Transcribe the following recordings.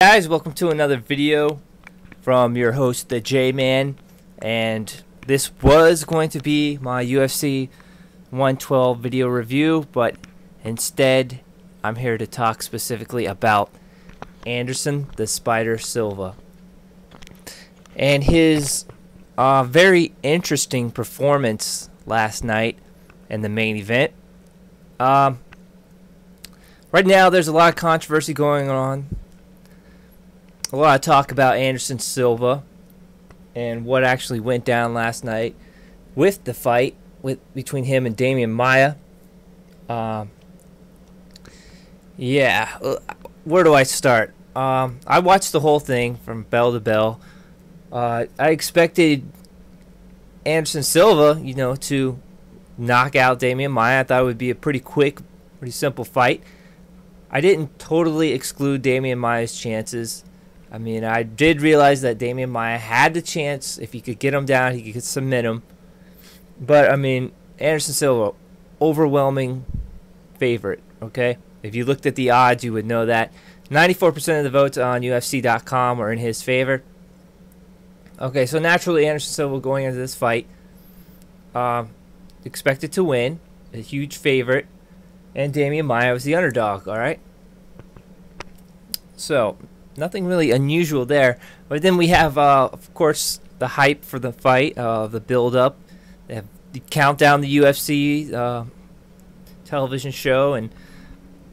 Guys, welcome to another video from your host, the J-Man, and this was going to be my UFC 112 video review, but instead I'm here to talk specifically about Anderson the Spider Silva and his very interesting performance last night in the main event. Right now there's a lot of controversy going on. A lot of talk about Anderson Silva and what actually went down last night with the fight between him and Maia. Yeah, where do I start? I watched the whole thing from bell to bell. I expected Anderson Silva, to knock out Maia. I thought it would be a pretty quick, pretty simple fight. I didn't totally exclude Maia's chances. I mean, I did realize that Maia had the chance. If he could get him down, he could submit him. But, I mean, Anderson Silva, overwhelming favorite, okay? If you looked at the odds, you would know that. 94% of the votes on UFC.com are in his favor. Okay, so naturally, Anderson Silva going into this fight, expected to win, a huge favorite, and Maia was the underdog, all right? So nothing really unusual there. But then we have, of course, the hype for the fight, the build-up. They have the countdown, the UFC television show, and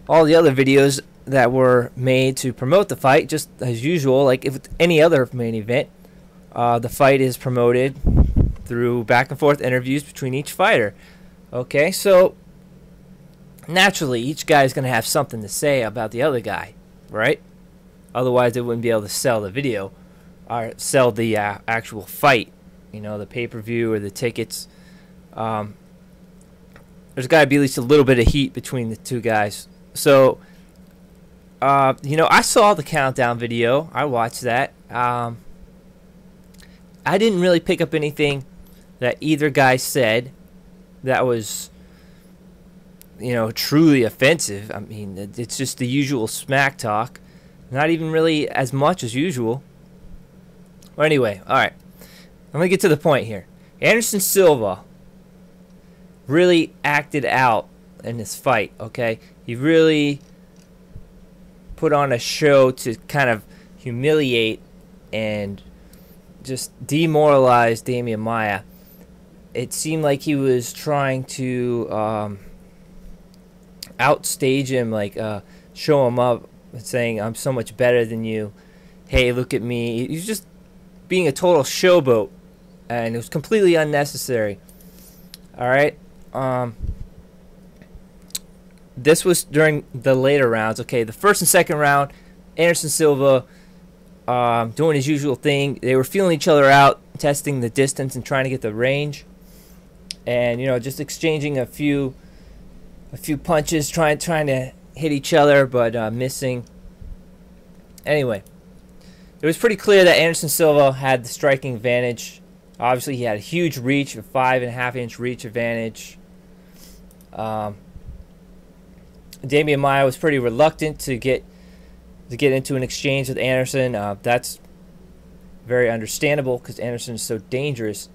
all the other videos that were made to promote the fight, just as usual. Like if it's any other main event, the fight is promoted through back-and-forth interviews between each fighter. Okay, so naturally, each guy is going to have something to say about the other guy, right? Otherwise, they wouldn't be able to sell the video or sell the actual fight, the pay-per-view or the tickets. There's got to be at least a little bit of heat between the two guys. So, I saw the countdown video. I watched that. I didn't really pick up anything that either guy said that was, truly offensive. I mean, it's just the usual smack talk. Not even really as much as usual. Well, anyway, alright. I'm going to get to the point here. Anderson Silva really acted out in this fight, okay? He really put on a show to kind of humiliate and just demoralize Maia. It seemed like he was trying to outstage him, like show him up, saying, I'm so much better than you. Hey, look at me. He's just being a total showboat, and it was completely unnecessary. All right. This was during the later rounds. Okay, the first and second round, Anderson Silva doing his usual thing. They were feeling each other out, testing the distance and trying to get the range, and just exchanging a few punches, trying to hit each other, but missing. Anyway, it was pretty clear that Anderson Silva had the striking advantage. Obviously, he had a huge reach, a 5.5-inch reach advantage. Maia was pretty reluctant to get into an exchange with Anderson. That's very understandable because Anderson is so dangerous.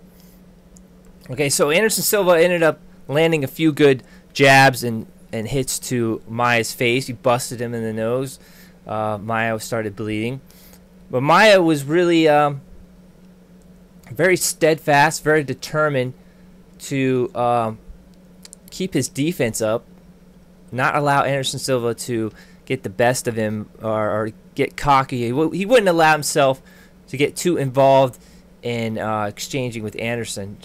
Okay, so Anderson Silva ended up landing a few good jabs and hits to Maia's face. He busted him in the nose. Maia started bleeding. But Maia was really very steadfast, very determined to keep his defense up, not allow Anderson Silva to get the best of him or get cocky. He wouldn't allow himself to get too involved in exchanging with Anderson,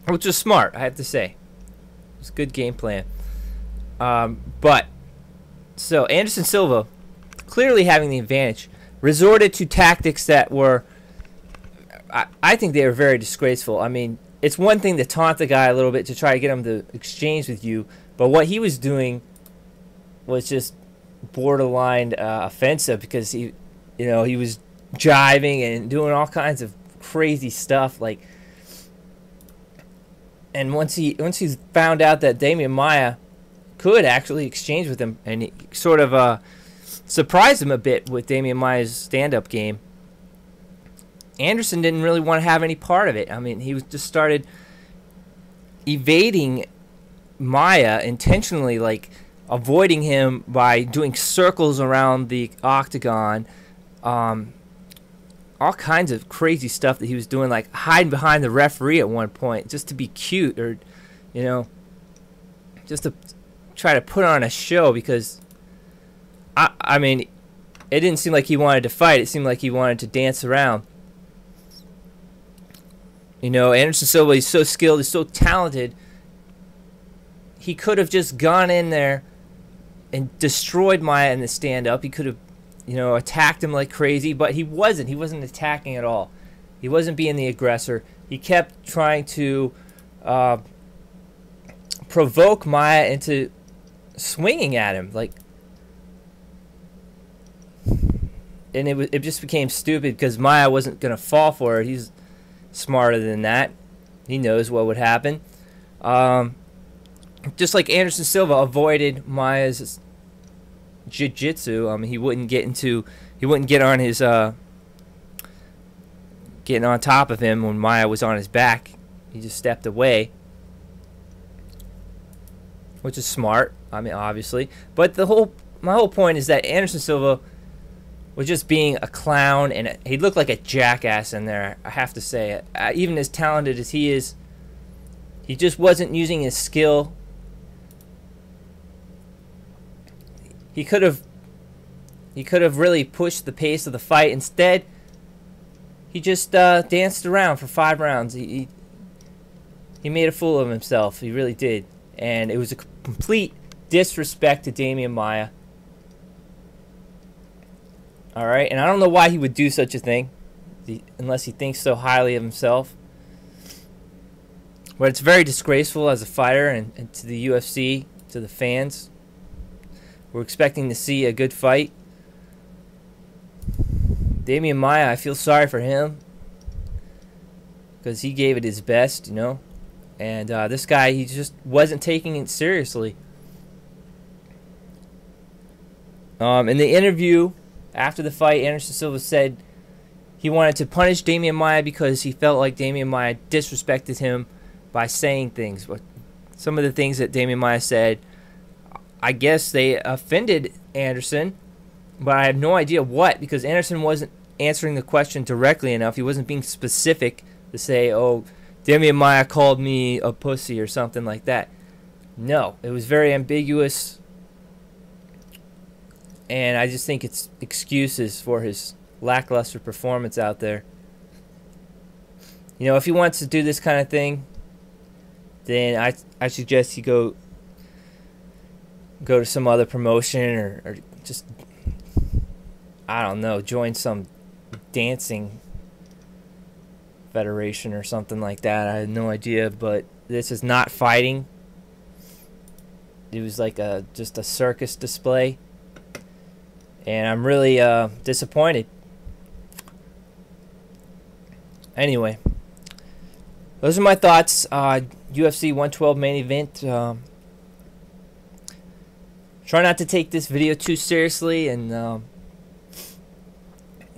which was smart, I have to say. It's a good game plan. So Anderson Silva, clearly having the advantage, resorted to tactics that were, I think they were very disgraceful. I mean, it's one thing to taunt the guy a little bit to try to get him to exchange with you, but what he was doing was just borderline offensive because he was jiving and doing all kinds of crazy stuff, like. And once he found out that Maia could actually exchange with him, and he sort of surprised him a bit with Damian Maia's stand-up game. Anderson didn't really want to have any part of it. I mean, he was just started evading Maia intentionally, like avoiding him by doing circles around the octagon. All kinds of crazy stuff that he was doing, like hiding behind the referee at one point just to be cute, or, you know, just to try to put on a show, because I mean, it didn't seem like he wanted to fight. It seemed like he wanted to dance around. You know, Anderson Silva, he's so skilled, he's so talented. He could have just gone in there and destroyed Maia in the stand-up. He could have, you know, attacked him like crazy, but he wasn't. He wasn't attacking at all. He wasn't being the aggressor. He kept trying to provoke Maia into swinging at him, like, and it just became stupid because Maia wasn't gonna fall for it. He's smarter than that. He knows what would happen. Just like Anderson Silva avoided Maia's jiu-jitsu. He wouldn't get on his getting on top of him when Maia was on his back. He just stepped away, which is smart. I mean, obviously, but my whole point is that Anderson Silva was just being a clown, and he looked like a jackass in there. I have to say it. Even as talented as he is, he just wasn't using his skill. He could have really pushed the pace of the fight. Instead, he just danced around for 5 rounds. He made a fool of himself. He really did, and it was a complete disrespect to Damian Maia. All right, and I don't know why he would do such a thing, unless he thinks so highly of himself. But it's very disgraceful as a fighter, and to the UFC, to the fans. We're expecting to see a good fight. Damian Maia, I feel sorry for him, because he gave it his best, you know. And this guy, he just wasn't taking it seriously. In the interview after the fight, Anderson Silva said he wanted to punish Damian Maia because he felt like Damian Maia disrespected him by saying things. But some of the things that Damian Maia said, I guess they offended Anderson, but I have no idea what, because Anderson wasn't answering the question directly enough. He wasn't being specific to say, oh, Damian Maia called me a pussy or something like that. No, it was very ambiguous, and I just think it's excuses for his lackluster performance out there. You know, if he wants to do this kind of thing, then I suggest he go to some other promotion, or just, I don't know, join some dancing federation or something like that. I had no idea, but this is not fighting. It was like just a circus display, and I'm really disappointed. Anyway, those are my thoughts. UFC 112 main event. Try not to take this video too seriously, and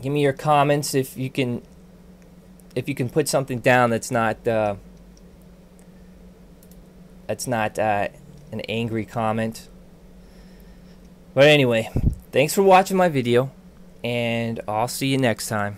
give me your comments if you can put something down that's not an angry comment. But anyway, thanks for watching my video, and I'll see you next time.